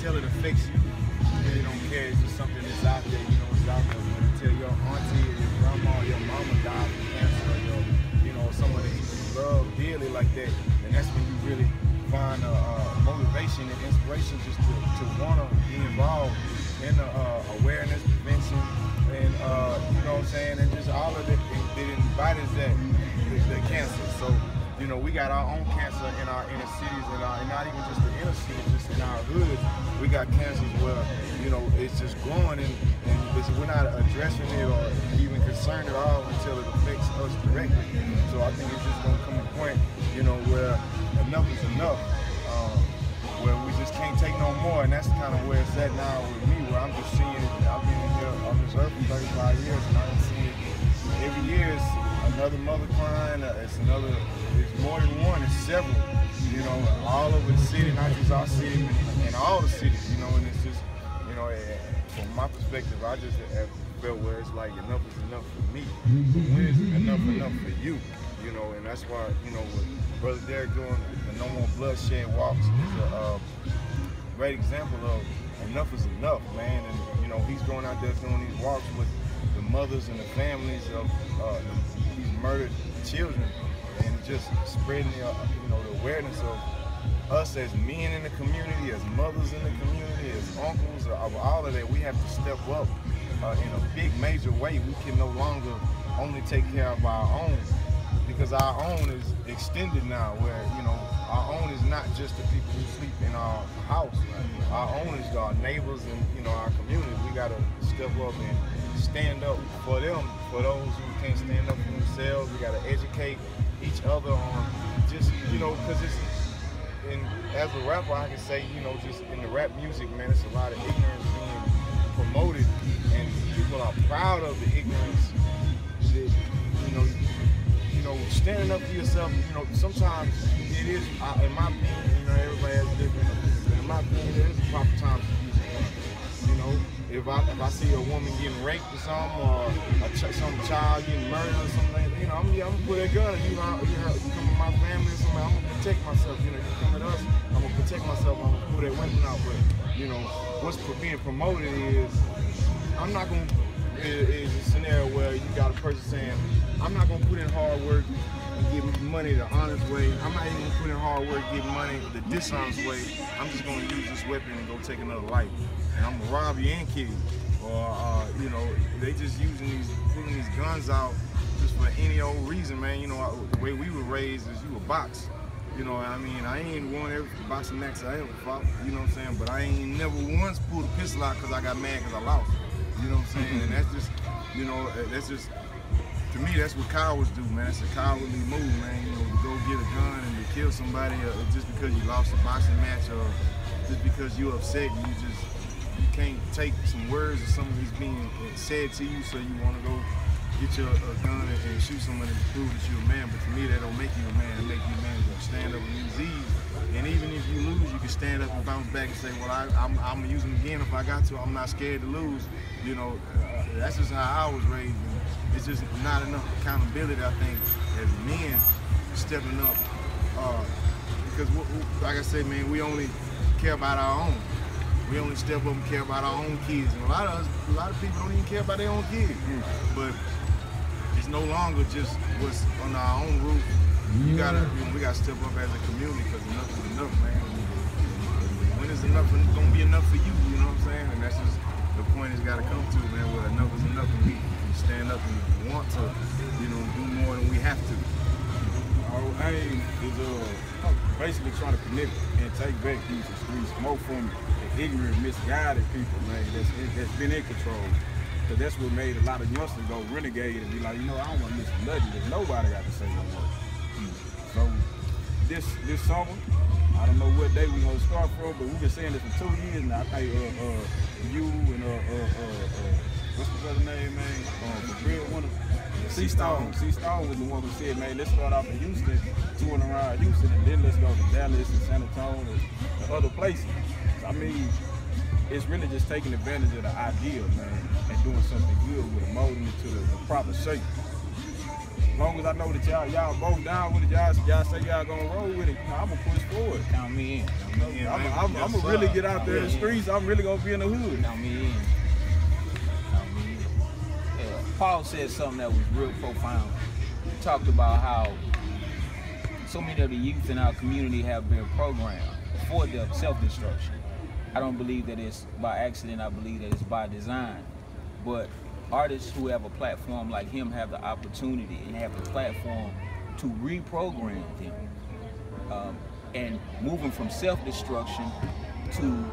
until it affects you, you really don't care. It's just something that's out there, you know, it's out there. But until your auntie or your grandma or your mama died from cancer, or your, you know, someone that you love dearly like that, and that's when you really find motivation and inspiration just to want to be involved in awareness, prevention, and you know what I'm saying, and just all of it that embodies that, the cancer. So, you know, we got our own cancer in our inner cities, and not even just the inner cities, just in our hoods. We got cancers where, you know, it's just growing, and we're not addressing it or even concerned at all until it affects us directly. So I think it's just gonna come a point, you know, where enough is enough, where we just can't take no more, and that's kind of where it's at now with me, where I'm just seeing it. I've been here on this earth for 35 years, and I'm seeing it every year. It's another mother crying, it's more than one, it's several, you know, all over the city, not just our city, and all the cities, you know, and it's just, you know, from my perspective, I just have felt where it's like enough is enough for me. When is enough for you? You know, and that's why, you know, with Brother Deric doing the No More Bloodshed walks is a great example of enough is enough, man. And, you know, he's going out there doing these walks with the mothers and the families of these murdered children, and just spreading the, you know, the awareness of us as men in the community, as mothers in the community, as uncles, of all of that. We have to step up in a big, major way. We can no longer only take care of our own, because our own is extended now, where, you know, our own is not just the people who sleep in our house. Our own is our neighbors and, you know, our community. We gotta step up and stand up for them, for those who can't stand up for themselves. We gotta educate each other on just, you know, because it's, and as a rapper, I can say, you know, just in the rap music, man, it's a lot of ignorance being promoted, and people are proud of the ignorance that, you know, standing up for yourself. You know, sometimes it is, in my opinion, you know, everybody has different opinions, but in my opinion, there is a proper time to use it. You know, if I see a woman getting raped or something, or some child getting murdered or something, you know, I'm gonna put a gun and you come to my family or something, I'm gonna protect myself. You know, you come at us, I'm gonna protect myself, I'm gonna pull that weapon out. But, you know, what's being promoted is, I'm not gonna, is a scenario where you got a person saying, I'm not gonna put in hard work and give money the honest way. I'm not even gonna put in hard work and give money the dishonest way. I'm just gonna use this weapon and go take another life. And I'm gonna rob you and kill you. Or, you know, they just pulling these guns out just for any old reason, man. You know, the way we were raised is you a box. You know, I mean, I ain't won every boxing match I ever fought, you know what I'm saying? But I ain't never once pulled a pistol out because I got mad because I lost. You know what I'm saying? And that's just, you know, that's just, to me, that's what cowards do, man. It's a cowardly move, man. You know, to go get a gun and to kill somebody just because you lost a boxing match, or just because you're upset and you can't take some words or something that's being said to you, so you want to go get your gun and shoot someone to prove that you're a man. But to me, that don't make you a man. It make you a man to stand up and use these. And even if you lose, you can stand up and bounce back and say, well, I'm gonna use them again if I got to. I'm not scared to lose. You know, that's just how I was raised. And it's just not enough accountability, I think, as men stepping up. Because, like I said, man, we only care about our own. We only step up and care about our own kids. And a lot of people don't even care about their own kids. But it's no longer just what's on our own roof. We gotta step up as a community, because enough is enough, man. When is enough? When it's gonna be enough for you, you know what I'm saying? And that's just the point it's gotta come to, man, where enough is enough, and we stand up and want to, you know, do more than we have to. Our aim is basically trying to connect and take back these streets more from the ignorant, misguided people, man, that's been in control. Because that's what made a lot of youngsters go renegade and be like, you know, I don't want to listen to nothing that nobody got to say no more. So this summer, I don't know what day we're gonna start from, but we've been saying this for 2 years now. I think you and what's the brother name, man? C-Stone was the one who said, man, let's start off in Houston, touring around Houston, and then let's go to Dallas and San Antonio and other places. So, I mean, it's really just taking advantage of the idea, man, and doing something good with it, molding it to the proper shape. As long as I know that y'all both down with it, y'all say y'all gonna roll with it, you know, I'm gonna push forward. Count me in. Count me in. I'm gonna really get out there in the streets. I'm really gonna be in the hood. Count me in. Count me in. Yeah, Paul said something that was real profound. He talked about how so many of the youth in our community have been programmed for their self-destruction. I don't believe that it's by accident. I believe that it's by design. But artists who have a platform like him have the opportunity and have the platform to reprogram them, and moving from self-destruction to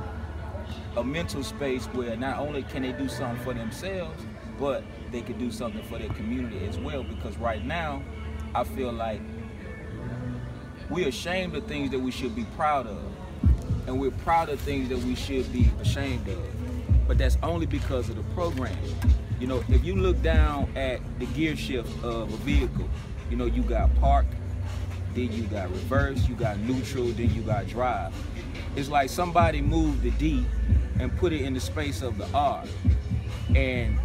a mental space where not only can they do something for themselves, but they could do something for their community as well. Because right now, I feel like we're ashamed of things that we should be proud of, and we're proud of things that we should be ashamed of. But that's only because of the program. You know, if you look down at the gear shift of a vehicle, you know, you got park, then you got reverse, you got neutral, then you got drive. It's like somebody moved the D and put it in the space of the R. And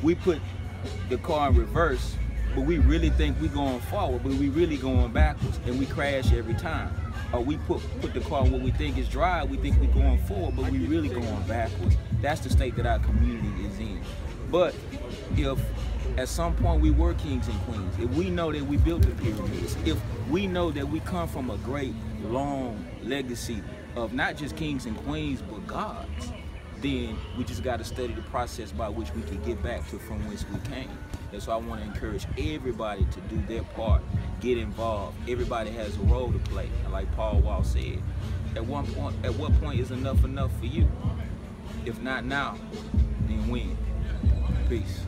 we put the car in reverse, but we really think we're going forward, but we really going backwards, and we crash every time. Or we put the car in what we think is drive, we think we're going forward, but we really going backwards. That's the state that our community is in. But if at some point we were kings and queens, if we know that we built the pyramids, if we know that we come from a great long legacy of not just kings and queens, but gods, then we just got to study the process by which we can get back to from whence we came. And so I want to encourage everybody to do their part, get involved. Everybody has a role to play. And like Paul Wall said, at what point is enough for you? If not now, then when? Peace.